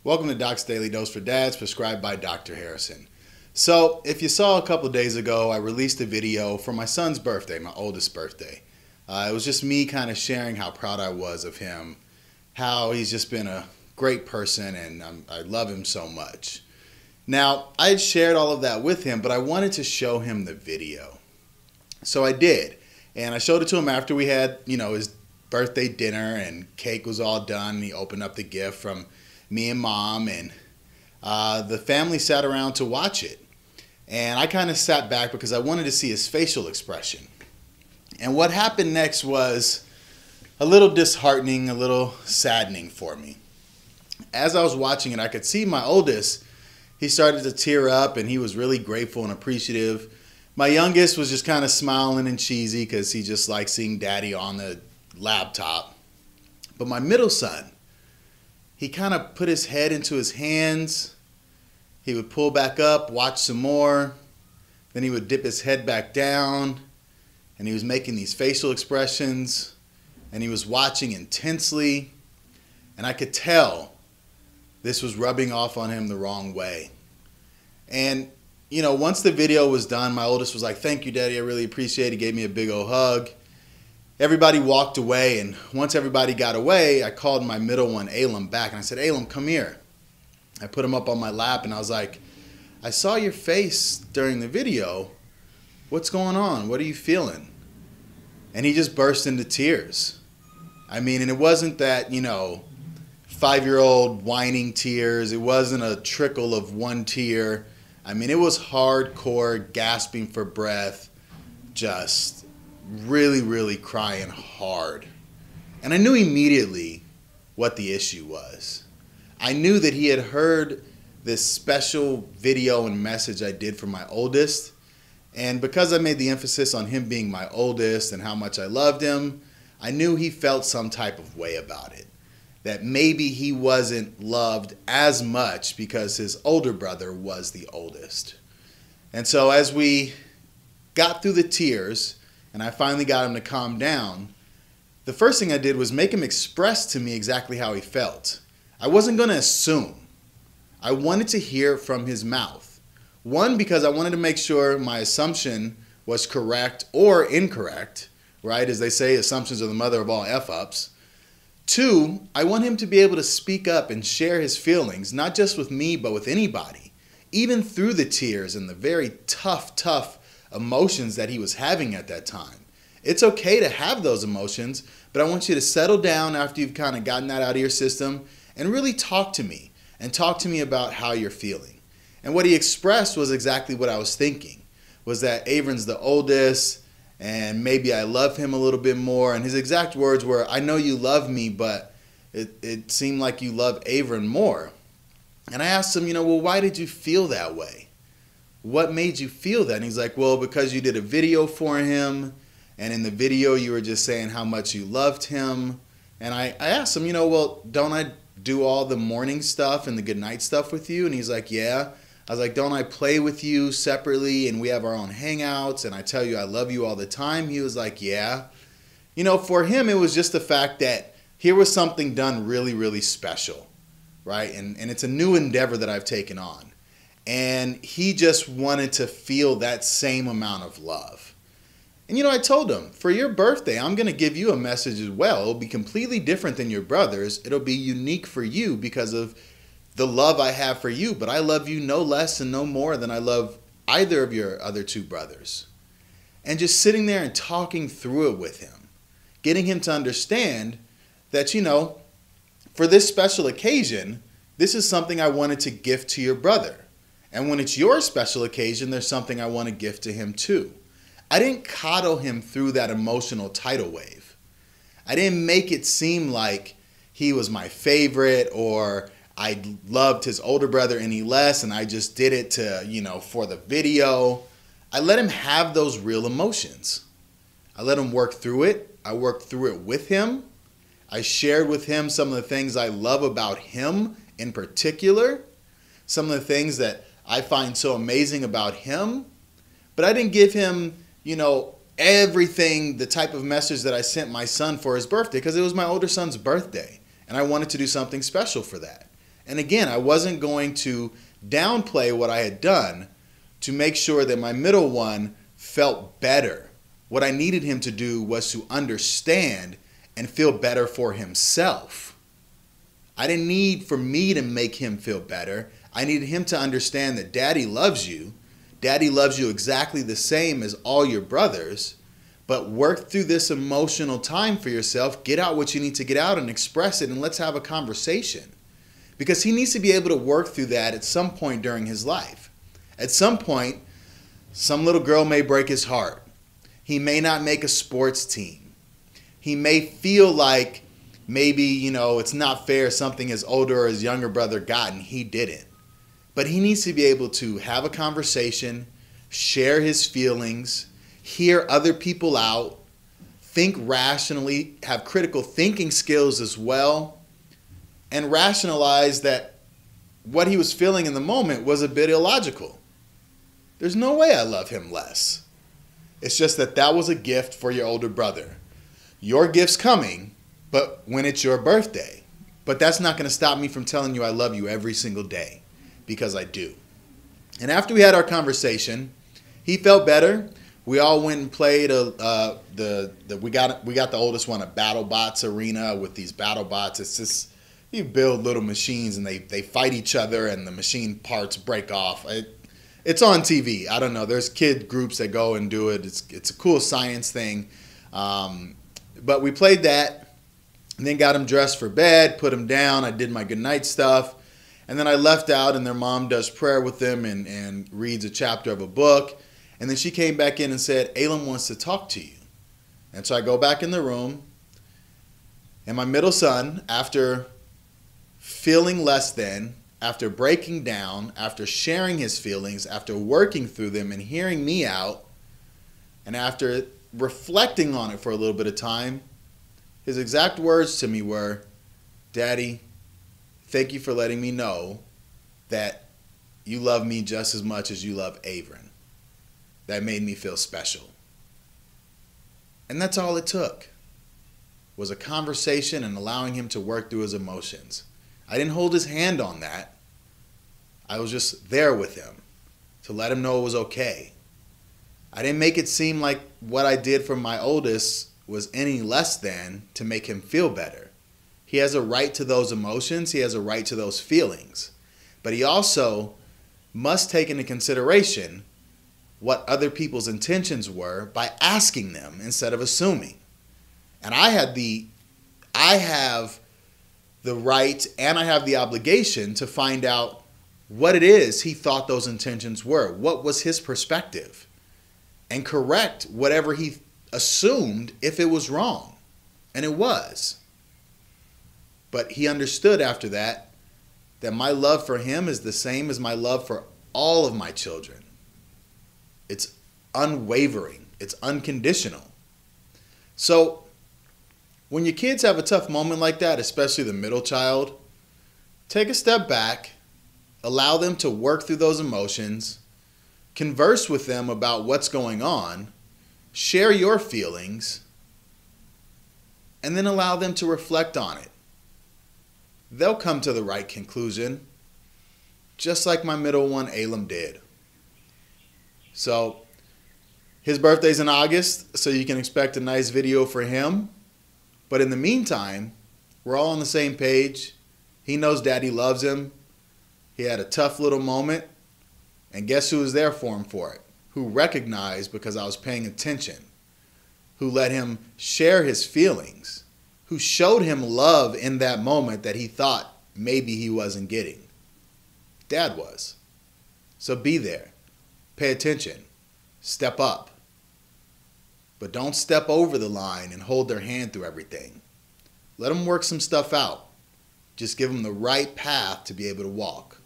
Welcome to Doc's Daily Dose for Dads, prescribed by Dr. Harrison. So, if you saw a couple days ago, I released a video for my son's birthday, my oldest birthday. It was just me kind of sharing how proud I was of him, how he's just been a great person, and I love him so much. Now, I had shared all of that with him, but I wanted to show him the video. So I did, and I showed it to him after we had, his birthday dinner and cake was all done, and he opened up the gift from me and Mom, and the family sat around to watch it. And I kind of sat back because I wanted to see his facial expression. And what happened next was a little disheartening, a little saddening for me. As I was watching it, I could see my oldest, he started to tear up and he was really grateful and appreciative. My youngest was just kind of smiling and cheesy because he just liked seeing Daddy on the laptop. But my middle son, he kind of put his head into his hands. He would pull back up, watch some more. Then he would dip his head back down. And he was making these facial expressions. And he was watching intensely. And I could tell this was rubbing off on him the wrong way. And, once the video was done, my oldest was like, "Thank you, Daddy. I really appreciate it." He gave me a big old hug. Everybody walked away, and once everybody got away, I called my middle one, Elam, back, and I said, "Elam, come here." I put him up on my lap, and I was like, "I saw your face during the video. What's going on? What are you feeling?" And he just burst into tears. And it wasn't that, 5-year-old whining tears. It wasn't a trickle of one tear. It was hardcore gasping for breath, just really, really crying hard. And I knew immediately what the issue was. I knew that he had heard this special video and message I did for my oldest. And because I made the emphasis on him being my oldest and how much I loved him, I knew he felt some type of way about it. That maybe he wasn't loved as much because his older brother was the oldest. And so as we got through the tears, and I finally got him to calm down, the first thing I did was make him express to me exactly how he felt. I wasn't going to assume. I wanted to hear it from his mouth. One, because I wanted to make sure my assumption was correct or incorrect, right? As they say, assumptions are the mother of all F-ups. Two, I want him to be able to speak up and share his feelings, not just with me, but with anybody, even through the tears and the very tough emotions that he was having at that time. It's okay to have those emotions, but I want you to settle down after you've kind of gotten that out of your system and really talk to me and talk to me about how you're feeling. And what he expressed was exactly what I was thinking, was that Avron's the oldest and maybe I love him a little bit more. And his exact words were, "I know you love me, but it seemed like you love Avron more." And I asked him, well, why did you feel that way? What made you feel that? And he's like, "Well, because you did a video for him, and in the video you were just saying how much you loved him." And I asked him, well, don't I do all the morning stuff and the goodnight stuff with you? And he's like, "Yeah." I was like, "Don't I play with you separately and we have our own hangouts and I tell you I love you all the time?" He was like, "Yeah." For him, it was just the fact that here was something done really, really special, right? And it's a new endeavor that I've taken on. And he just wanted to feel that same amount of love. And I told him, for your birthday, I'm going to give you a message as well. It'll be completely different than your brother's. It'll be unique for you because of the love I have for you, but I love you no less and no more than I love either of your other two brothers. And just sitting there and talking through it with him, getting him to understand that, for this special occasion, this is something I wanted to gift to your brother. And when it's your special occasion, there's something I want to gift to him too. I didn't coddle him through that emotional tidal wave. I didn't make it seem like he was my favorite or I loved his older brother any less and I just did it to, for the video. I let him have those real emotions. I let him work through it. I worked through it with him. I shared with him some of the things I love about him in particular, some of the things that I find so amazing about him. But I didn't give him, everything, the type of message that I sent my son for his birthday, because it was my older son's birthday and I wanted to do something special for that. And again, I wasn't going to downplay what I had done to make sure that my middle one felt better. What I needed him to do was to understand and feel better for himself. I didn't need for me to make him feel better. I needed him to understand that Daddy loves you. Daddy loves you exactly the same as all your brothers. But work through this emotional time for yourself. Get out what you need to get out and express it, and let's have a conversation. Because he needs to be able to work through that at some point during his life. At some point, some little girl may break his heart. He may not make a sports team. He may feel like maybe, it's not fair something his older or his younger brother got and he didn't. But he needs to be able to have a conversation, share his feelings, hear other people out, think rationally, have critical thinking skills as well, and rationalize that what he was feeling in the moment was a bit illogical. There's no way I love him less. It's just that was a gift for your older brother. Your gift's coming, but when it's your birthday. But that's not going to stop me from telling you I love you every single day, because I do. And after we had our conversation, he felt better. We all went and played we got the oldest one a BattleBots arena with these BattleBots. It's just, you build little machines and they fight each other and the machine parts break off. It's on TV. I don't know. There's kid groups that go and do it. It's a cool science thing. But we played that and then got him dressed for bed, put him down. I did my goodnight stuff. And then I left out and their mom does prayer with them and reads a chapter of a book. And then she came back in and said, Alam wants to talk to you. And so I go back in the room. And my middle son, after feeling less than, after breaking down, after sharing his feelings, after working through them and hearing me out, and after reflecting on it for a little bit of time, his exact words to me were, Daddy, thank you for letting me know that you love me just as much as you love Avron. That made me feel special. And that's all it took, was a conversation and allowing him to work through his emotions. I didn't hold his hand on that. I was just there with him to let him know it was okay. I didn't make it seem like what I did for my oldest was any less than to make him feel better. He has a right to those emotions. He has a right to those feelings. But he also must take into consideration what other people's intentions were by asking them instead of assuming. And I have the right and I have the obligation to find out what it is he thought those intentions were. What was his perspective? And correct whatever he assumed if it was wrong. And it was. But he understood after that my love for him is the same as my love for all of my children. It's unwavering. It's unconditional. So when your kids have a tough moment like that, especially the middle child, take a step back, allow them to work through those emotions, converse with them about what's going on, share your feelings, and then allow them to reflect on it. They'll come to the right conclusion, just like my middle one, Alam, did. So his birthday's in August, so you can expect a nice video for him. But in the meantime, we're all on the same page. He knows Daddy loves him. He had a tough little moment. And guess who was there for him for it? Who recognized because I was paying attention. Who let him share his feelings. Who showed him love in that moment that he thought maybe he wasn't getting. Dad was. So be there. Pay attention. Step up. But don't step over the line and hold their hand through everything. Let them work some stuff out. Just give them the right path to be able to walk.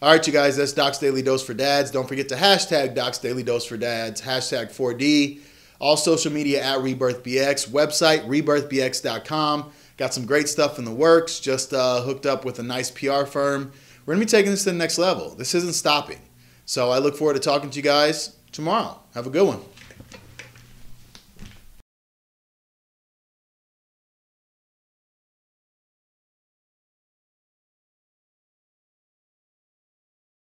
All right, you guys, that's Doc's Daily Dose for Dads. Don't forget to hashtag Doc's Daily Dose for Dads, hashtag 4D. All social media at rebirthbx. Website, rebirthbx.com. Got some great stuff in the works. Just hooked up with a nice PR firm. We're going to be taking this to the next level. This isn't stopping. So I look forward to talking to you guys tomorrow. Have a good one.